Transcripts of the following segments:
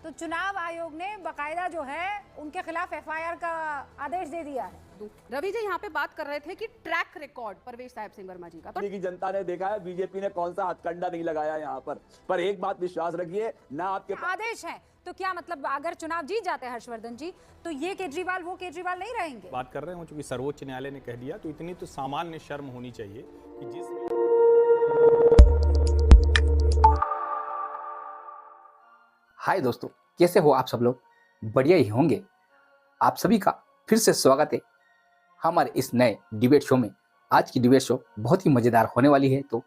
तो चुनाव आयोग ने बकायदा जो है उनके खिलाफ एफआईआर का आदेश दे दिया है। रवि जी यहाँ पे बात कर रहे थे कि ट्रैक रिकॉर्ड परवेश साहब सिंह वर्मा जी का, तो की जनता ने देखा है बीजेपी ने कौन सा हथकंडा नहीं लगाया यहाँ पर एक बात विश्वास रखिए ना आपके आदेश है तो क्या मतलब अगर चुनाव जीत जाते हैं हर्षवर्धन जी तो ये केजरीवाल वो केजरीवाल नहीं रहेंगे। बात कर रहे हो चूंकि सर्वोच्च न्यायालय ने कह दिया तो इतनी तो सामान्य शर्म होनी चाहिए कि जिस हाय दोस्तों, कैसे हो आप सब लोग? बढ़िया ही होंगे। आप सभी का फिर से स्वागत है हमारे इस नए डिबेट शो में। आज की डिबेट शो बहुत ही मज़ेदार होने वाली है, तो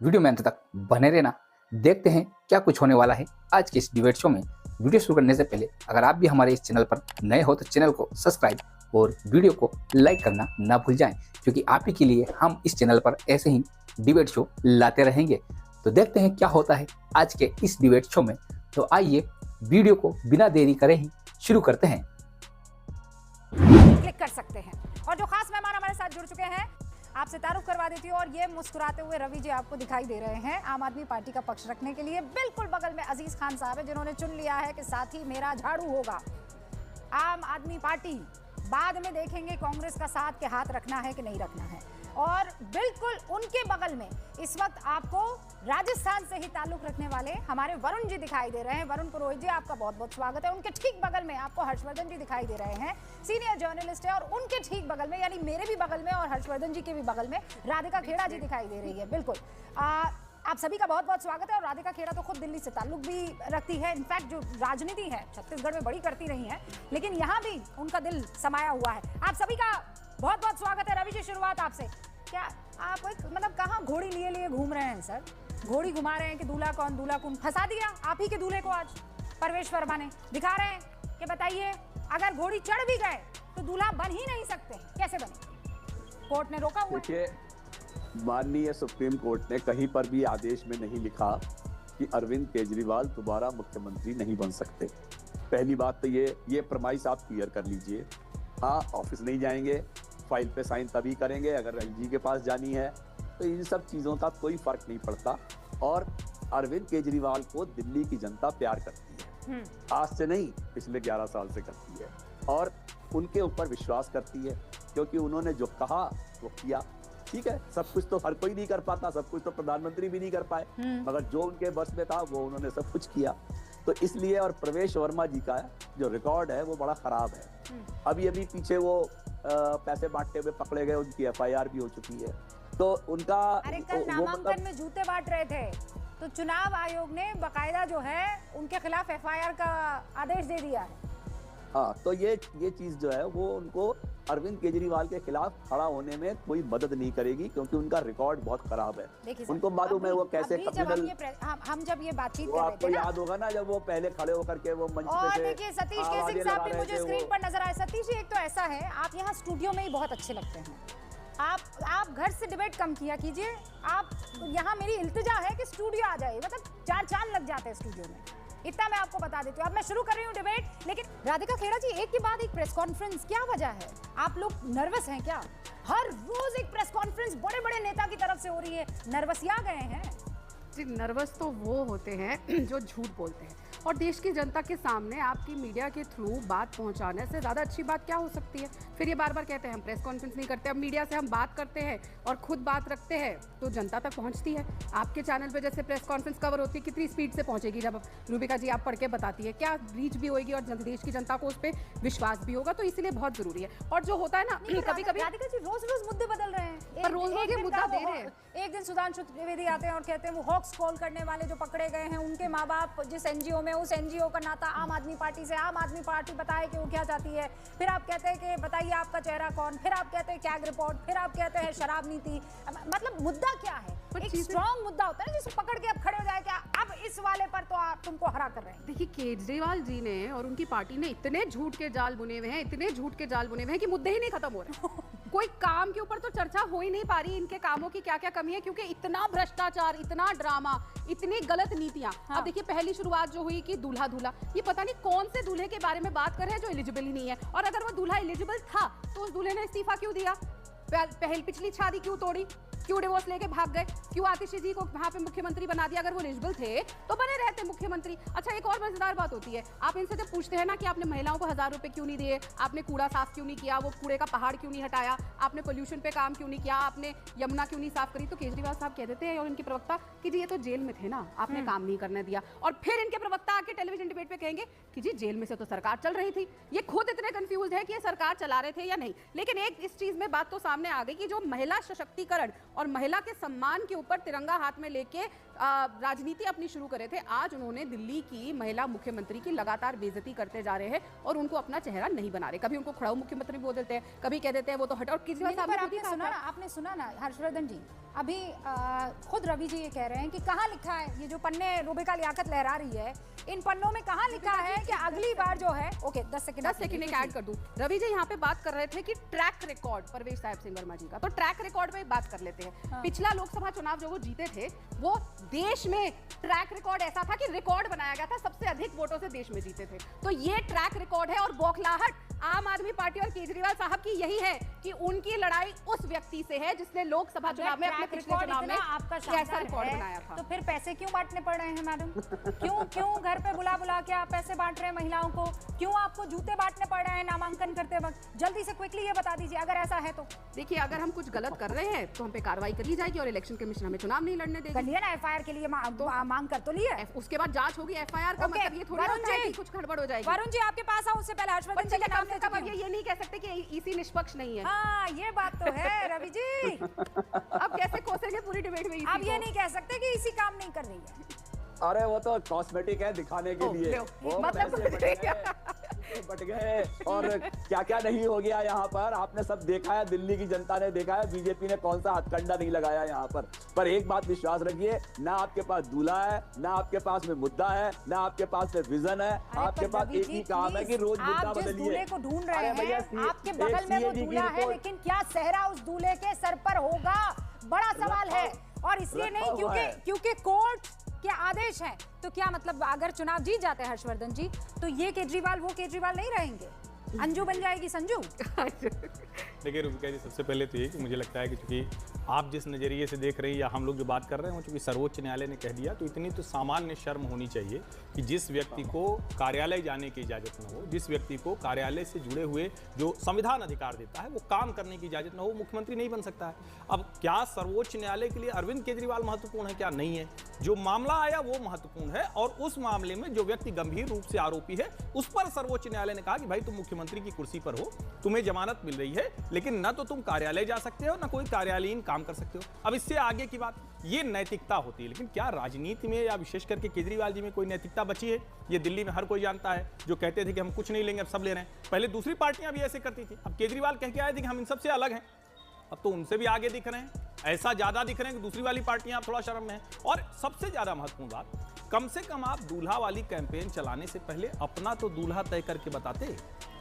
वीडियो में अंत तक बने रहना। देखते हैं क्या कुछ होने वाला है आज के इस डिबेट शो में। वीडियो शुरू करने से पहले अगर आप भी हमारे इस चैनल पर नए हो तो चैनल को सब्सक्राइब और वीडियो को लाइक करना ना भूल जाएं, क्योंकि आप ही के लिए हम इस चैनल पर ऐसे ही डिबेट शो लाते रहेंगे। तो देखते हैं क्या होता है आज के इस डिबेट शो में। तो आइए वीडियो को बिना देरी करे ही शुरू करते हैं। क्लिक कर सकते हैं और जो खास मेहमान हमारे साथ जुड़ चुके हैं आपसे तारुफ करवा देती हूँ। और ये मुस्कुराते हुए रवि जी आपको दिखाई दे रहे हैं आम आदमी पार्टी का पक्ष रखने के लिए। बिल्कुल बगल में अजीज खान साहब है जिन्होंने चुन लिया है कि साथ ही मेरा झाड़ू होगा। आम आदमी पार्टी बाद में देखेंगे कांग्रेस का साथ के हाथ रखना है कि नहीं रखना है। और बिल्कुल उनके बगल में इस वक्त आपको राजस्थान से ही ताल्लुक रखने वाले हमारे वरुण जी दिखाई दे रहे हैं। वरुण पुरोहित जी, आपका बहुत बहुत स्वागत है। उनके ठीक बगल में आपको हर्षवर्धन जी दिखाई दे रहे हैं, सीनियर जर्नलिस्ट है। और उनके ठीक बगल में, यानी मेरे भी बगल में और हर्षवर्धन जी के भी बगल में, राधिका खेड़ा जी दिखाई दे रही है। बिल्कुल आप सभी का बहुत बहुत स्वागत है। और राधिका खेड़ा तो खुद दिल्ली से ताल्लुक भी रखती है। इनफैक्ट जो राजनीति है छत्तीसगढ़ में बड़ी करती रही है, लेकिन यहाँ भी उनका दिल समाया हुआ है। आप सभी का बहुत बहुत स्वागत है। रवि जी, शुरुआत आपसे। क्या आप एक मतलब कहाँ घोड़ी लिए घूम रहे हैं सर? घोड़ी घुमा रहे हैं कि दूल्हा कौन फंसा दिया आप ही के दूल्हे को आज परवेश वर्मा ने। दिखा रहे हैं कि बताइए अगर घोड़ी चढ़ भी गए तो दूल्हा बन ही नहीं सकते, कैसे बने? कोर्ट ने रोका हुआ। देखिए, माननीय सुप्रीम कोर्ट ने कहीं पर भी आदेश में नहीं लिखा कि अरविंद केजरीवाल दोबारा मुख्यमंत्री नहीं बन सकते। पहली बात तो ये प्रमाइस आप क्लियर कर लीजिए। हाँ, ऑफिस नहीं जाएंगे, फाइल पे साइन तभी करेंगे अगर एलजी के पास जानी है। तो इन सब चीज़ों का कोई फर्क नहीं पड़ता। और अरविंद केजरीवाल को दिल्ली की जनता प्यार करती है, आज से नहीं पिछले 11 साल से करती है। और उनके ऊपर विश्वास करती है, क्योंकि उन्होंने जो कहा वो किया। ठीक है, सब कुछ तो हर कोई नहीं कर पाता, सब कुछ तो प्रधानमंत्री भी नहीं कर पाए, मगर जो उनके बस में था वो उन्होंने सब कुछ किया। तो इसलिए, और प्रवेश वर्मा जी का जो रिकॉर्ड है वो बड़ा खराब है। अभी पीछे वो पैसे बांटते हुए पकड़े गए, उनकी एफआईआर भी हो चुकी है। तो उनका कल नामांकन में जूते बांट रहे थे तो चुनाव आयोग ने बकायदा जो है उनके खिलाफ एफआईआर का आदेश दे दिया है। हाँ, तो ये चीज जो है वो उनको अरविंद केजरीवाल के खिलाफ खड़ा होने में कोई मदद नहीं करेगी, क्योंकि उनका रिकॉर्ड बहुत खराब है। उनको मालूम है वो कैसे हम जब ये बातचीत कर रहे थे, आपको याद होगा ना, जब वो पहले खड़े होकर के वो मंच पे थे। देखिए, सतीश के सिंह साहब भी मुझे स्क्रीन पर नजर आए। सतीश जी, एक तो ऐसा है, आप यहाँ स्टूडियो में ही बहुत अच्छे लगते हैं। आप घर से डिबेट कम किया कीजिए। आप यहाँ मेरी इल्तिजा है कि स्टूडियो आ जाए, मतलब 4 चांद लग जाते हैं स्टूडियो में। इतना मैं आपको बता देती हूँ। अब मैं शुरू कर रही हूँ डिबेट। लेकिन राधिका खेड़ा जी, एक के बाद एक प्रेस कॉन्फ्रेंस, क्या वजह है? आप लोग नर्वस हैं क्या? हर रोज एक प्रेस कॉन्फ्रेंस बड़े बड़े नेता की तरफ से हो रही है, नर्वसिया गए हैं? जी, नर्वस तो वो होते हैं जो झूठ बोलते हैं। और देश की जनता के सामने आपकी मीडिया के थ्रू बात पहुंचाने से ज़्यादा अच्छी बात क्या हो सकती है? फिर ये बार बार कहते हैं हम प्रेस कॉन्फ्रेंस नहीं करते। अब मीडिया से हम बात करते हैं और खुद बात रखते हैं तो जनता तक पहुंचती है। आपके चैनल पे जैसे प्रेस कॉन्फ्रेंस कवर होती है, कितनी स्पीड से पहुंचेगी? जब रूबिका जी आप पढ़ के बताती है, क्या रीच भी होगी और देश की जनता को उस पर विश्वास भी होगा। तो इसलिए बहुत जरूरी है। और जो होता है ना, कभी कभी राधिका जी रोज मुद्दे बदल रहे हैं, पर रोज ये मुद्दा दे रहे हैं। एक दिन सुधांशु त्रिवेदी आते हैं और कहते हैं वो हॉक्स कॉल करने वाले जो पकड़े गए हैं उनके माँ बाप जिस एनजीओ में, उस एनजीओ का नाता आम आदमी पार्टी से, आम आदमी पार्टी बताए कि वो क्या चाहती है। फिर आप कहते हैं कि बताइए आपका चेहरा कौन, फिर आप कहते हैं कैग रिपोर्ट, फिर आप कहते हैं शराब नीति। मतलब मुद्दा क्या है? एक स्ट्रॉन्ग मुद्दा होता है ना जिसको पकड़ के अब खड़े हो जाए क्या अब इस वाले पर तो आप तुमको हरा कर रहे हैं। देखिए, केजरीवाल जी ने और उनकी पार्टी ने इतने झूठ के जाल बुने हुए हैं, इतने झूठ के जाल बुने हुए हैं कि मुद्दे ही नहीं खत्म हो रहे। कोई काम के ऊपर तो चर्चा हो ही नहीं पा रही, इनके कामों की क्या क्या कमी है, क्योंकि इतना भ्रष्टाचार, इतना ड्रामा, इतनी गलत नीतियां। हाँ। अब देखिए, पहली शुरुआत जो हुई कि दूल्हा ये पता नहीं कौन से दूल्हे के बारे में बात कर रहे हैं जो एलिजिबल ही नहीं है। और अगर वो दूल्हा एलिजिबल था तो उस दूल्हे ने इस्तीफा क्यों दिया? पिछली शादी क्यों तोड़ी? क्यों डिवोर्स लेके भाग गए, क्यों आतिशी जी को वहां पे मुख्यमंत्री बना दिया? अगर वो एलिजिबल थे तो बने रहते मुख्यमंत्री। अच्छा, एक और मजेदार बात होती है, आप इनसे जब पूछते हैं ना कि आपने महिलाओं को 1000 रुपए क्यों नहीं दिए, आपने कूड़ा साफ क्यों नहीं किया, वो कूड़े का पहाड़ क्यों नहीं हटाया, आपने पोल्यूशन पे काम क्यों नहीं किया, आपने यमुना क्यों नहीं साफ करी, तो केजरीवाल साहब कह देते हैं और इनके प्रवक्ता कि जी ये तो जेल में थे ना, आपने काम नहीं करने दिया। और फिर इनके प्रवक्ता आके टेलीविजन डिबेट पे कहेंगे कि जी जेल में से तो सरकार चल रही थी। ये खुद इतने कंफ्यूज है कि ये सरकार चला रहे थे या नहीं। लेकिन एक इस चीज में बात तो सामने आ गई कि जो महिला सशक्तिकरण और महिला के सम्मान के ऊपर तिरंगा हाथ में लेके राजनीति अपनी शुरू करे थे, आज उन्होंने दिल्ली की महिला मुख्यमंत्री की लगातार बेइज्जती करते जा रहे हैं और उनको अपना चेहरा नहीं बना रहे। कभी उनको खड़ाऊ मुख्यमंत्री बोल देते हैं, कभी कह देते हैं वो तो हट। और केजरीवाल साहब आपने सुना ना हर्षवर्धन जी, अभी खुद रवि जी ये कह रहे हैं कि कहाँ लिखा है, ये जो पन्ने रूबिका लियाकत लहरा रही है, इन पन्नों में कहाँ लिखा है कि अगली बार जो है, ओके 10 सेकंड एक ऐड कर दूं। रवि जी यहाँ पे बात कर रहे थे कि ट्रैक रिकॉर्ड परवेश साहब सिंह वर्मा जी का, तो ट्रैक रिकॉर्ड पे बात कर लेते हैं। हाँ। पिछला लोकसभा चुनाव जो वो जीते थे, वो देश में ट्रैक रिकॉर्ड ऐसा था कि रिकॉर्ड बनाया गया था, सबसे अधिक वोटों से देश में जीते थे। तो ये ट्रैक रिकॉर्ड है और बौखलाहट आम आदमी पार्टी और केजरीवाल साहब की यही है कि उनकी लड़ाई उस व्यक्ति से है जिसने लोकसभा चुनाव में अपने पिछले चुनाव में ऐसा रिकॉर्ड बनाया था। तो फिर पैसे क्यों बांटने पड़ रहे हैं मैडम? क्यों घर पे बुला बुला के आप पैसे बांट रहे हैं महिलाओं को? क्यों आपको जूते बांटने पड़ रहे हैं नामांकन करते वक्त? जल्दी से क्विकली ये बता दीजिए अगर ऐसा है तो। देखिए, अगर हम कुछ गलत कर रहे हैं तो हम पे कार्रवाई करी जाएगी और इलेक्शन कमीशन हमें चुनाव नहीं लड़ने देगा। ना एफआईआर के लिए मांग कर तो लिया, उसके बाद जांच होगी। एफआईआर का मतलब ये थोड़ी होता है कि कुछ गड़बड़ हो जाएगी। वरुण जी आपके पास आऊं उससे पहले हर्षवर्धन जी का मतलब ये नहीं कह सकते कि ईसी निष्पक्ष नहीं है। हाँ, ये बात तो है रवि जी। अब कैसे कोसेंगे पूरी डिबेट में? अब ये नहीं कह सकते कि इसी काम नहीं कर रही है। अरे वो तो कॉस्मेटिक है दिखाने के लिए, वो मतलब बट गए और क्या क्या नहीं हो गया यहाँ पर। आपने सब देखा है, दिल्ली की जनता ने देखा है, बीजेपी ने कौन सा हथकंडा नहीं लगाया यहाँ पर एक बात विश्वास रखिए, ना आपके पास दूल्हा है, ना आपके पास में मुद्दा है, ना आपके पास में विजन है। आपके पास एक ही काम है कि रोज मुद्दा बदलिए। दूल्हे को ढूंढ रहे हैं, आपके बगल में वो दूल्हा है, लेकिन क्या सेहरा उस दूल्हे के सर पर होगा, बड़ा सवाल है। और इसलिए नहीं क्योंकि कोर्ट के आदेश हैं। तो क्या मतलब अगर चुनाव जीत जाते हैं हर्षवर्धन जी, तो ये केजरीवाल वो केजरीवाल नहीं रहेंगे, अंजू बन जाएगी संजू। देखिए रूबिका जी, सबसे पहले तो ये कि मुझे लगता है कि चूंकि आप जिस नज़रिए से देख रहे हैं या हम लोग जो बात कर रहे हैं, चूंकि सर्वोच्च न्यायालय ने कह दिया, तो इतनी तो सामान्य शर्म होनी चाहिए कि जिस व्यक्ति को कार्यालय जाने की इजाज़त न हो, जिस व्यक्ति को कार्यालय से जुड़े हुए जो संविधान अधिकार देता है वो काम करने की इजाज़त न हो, मुख्यमंत्री नहीं बन सकता है। अब क्या सर्वोच्च न्यायालय के लिए अरविंद केजरीवाल महत्वपूर्ण है? क्या नहीं है। जो मामला आया वो महत्वपूर्ण है और उस मामले में जो व्यक्ति गंभीर रूप से आरोपी है उस पर सर्वोच्च न्यायालय ने कहा कि भाई तुम मुख्यमंत्री की कुर्सी पर हो, तुम्हें जमानत मिल रही है, लेकिन न तो तुम कार्यालय जा सकते हो, न कोई कार्यालयीन काम कर सकते हो। अब इससे आगे की बात, ये नैतिकता होती है। लेकिन क्या राजनीति में या विशेष करके केजरीवाल जी में कोई नैतिकता बची है? ये दिल्ली में हर कोई जानता है, जो कहते थे कि हम कुछ नहीं लेंगे अब सब ले रहे हैं। पहले दूसरी पार्टियां भी ऐसे करती थी, अब केजरीवाल कह के आए थे कि हम इन सबसे अलग हैं, अब तो उनसे भी आगे दिख रहे हैं, ऐसा ज्यादा दिख रहे हैं कि दूसरी वाली पार्टियां थोड़ा शर्म में हैं। और सबसे ज्यादा महत्वपूर्ण बात, कम से कम आप दूल्हा वाली कैंपेन चलाने से पहले अपना तो दूल्हा तय करके बताते।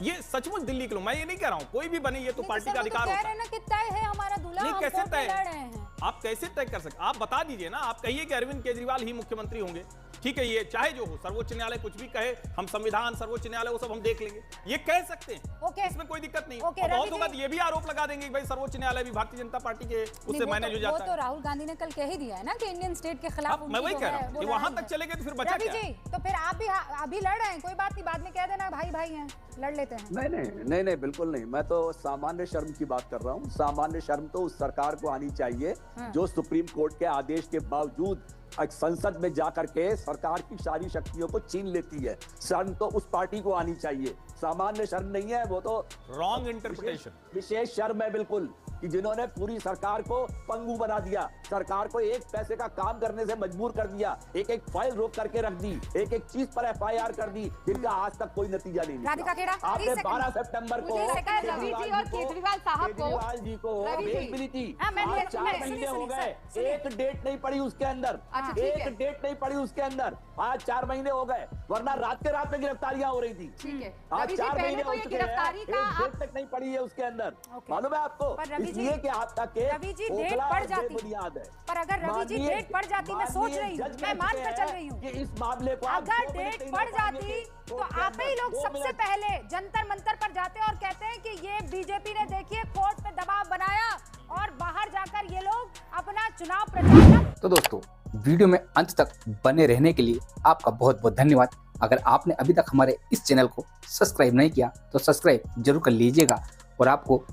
ये सचमुच दिल्ली के लोग, मैं ये नहीं कह रहा हूं कोई भी बने, ये तो पार्टी का अधिकार होता है। कि तय है हमारा दूल्हा, नहीं कैसे तय है? आप कैसे तय कर सकते? आप बता दीजिए ना, आप कहिए कि अरविंद केजरीवाल ही मुख्यमंत्री होंगे, ठीक है, ये चाहे जो हो, सर्वोच्च न्यायालय कुछ भी कहे, हम संविधान, सर्वोच्च न्यायालय वो सब हम देख लेंगे, ये कह सकते हैं, इसमें कोई दिक्कत नहीं। बहुत होगा तो ये भी आरोप लगा देंगे कि भाई सर्वोच्च न्यायालय भी भारतीय जनता पार्टी के उससे मैनेज हो जाता है। वो तो राहुल गांधी ने कल कह ही दिया है ना कि इंडियन स्टेट के खिलाफ। मैं वही कह रहा हूं कि वहां तक चले गए तो फिर बचा क्या? तो फिर आप भी अभी लड़ रहे हैं, कोई बात नहीं, बाद में कह देना भाई भाई हैं, लड़ लेते हैं। नहीं बिल्कुल नहीं, मैं तो सामान्य शर्म की बात कर रहा हूँ। सामान्य शर्म तो उस सरकार को आनी चाहिए जो सुप्रीम कोर्ट के आदेश के बावजूद संसद में जाकर के सरकार की सारी शक्तियों को छीन लेती है। शर्म तो उस पार्टी को आनी चाहिए, सामान्य शर्म नहीं है, वो तो रॉन्ग इंटरप्रिटेशन, विशेष शर्म है बिल्कुल, कि जिन्होंने पूरी सरकार को पंगु बना दिया, सरकार को एक पैसे का काम करने से मजबूर कर दिया, एक एक फाइल रोक करके रख दी, एक एक चीज पर एफआईआर कर दी, जिनका आज तक कोई नतीजा नहीं निकला। आपने 12 सितंबर को केजरीवाल साहब को, केजरीवाल जी को बेल मिली थी, 4 महीने हो गए, एक डेट नहीं पड़ी उसके अंदर, एक डेट नहीं पड़ी उसके अंदर, आज 4 महीने हो गए, वरना रात के रात में गिरफ्तारियां हो रही थी। आज 4 महीने हो चुके हैं, एक डेट तक नहीं पड़ी है उसके अंदर, मालूम है आपको? इसलिए कि आप तक रवि जी डेट पड़ जाती, बुनियाद है। पर अगर रवि जी डेट पड़ जाती, मैं सोच रही हूँ, मैं मानकर चल रही हूँ कि इस मामले को अगर डेट पड़ जाती तो आप ही लोग सबसे पहले जंतर मंतर पर जाते और कहते हैं कि ये बीजेपी ने देखिए कोर्ट पे दबाव बनाया और बाहर जाकर ये लोग अपना चुनाव प्रचार। तो दोस्तों, वीडियो में अंत तक बने रहने के लिए आपका बहुत बहुत धन्यवाद। अगर आपने अभी तक हमारे इस चैनल को सब्सक्राइब नहीं किया तो सब्सक्राइब जरूर कर लीजिएगा, और आपको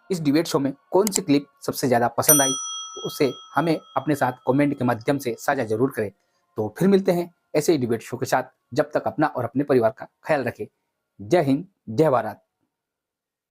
इस डिबेट शो में कौन सी क्लिप सबसे ज़्यादा पसंद आई उसे हमें अपने साथ कमेंट के माध्यम से साझा जरूर करें। तो फिर मिलते हैं ऐसे ही डिबेट शो के साथ। जब तक अपना और अपने परिवार का ख्याल रखें। जय हिंद, जय भारत।